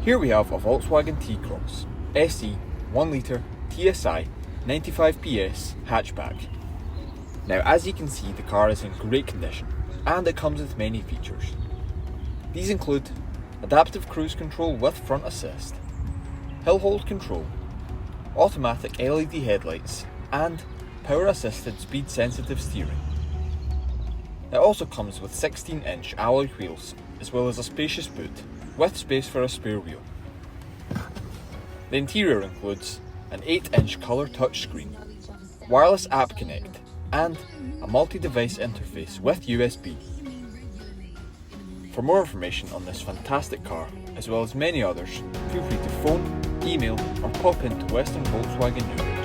Here we have a Volkswagen T-Cross SE 1 litre TSI 95 PS hatchback. Now, as you can see, the car is in great condition and it comes with many features. These include adaptive cruise control with front assist, hill hold control, automatic LED headlights and power assisted speed sensitive steering. It also comes with 16-inch alloy wheels as well as a spacious boot with space for a spare wheel. The interior includes an 8-inch colour touchscreen, wireless app connect and a multi-device interface with USB. For more information on this fantastic car, as well as many others, feel free to phone, email or pop into Western Volkswagen Newry.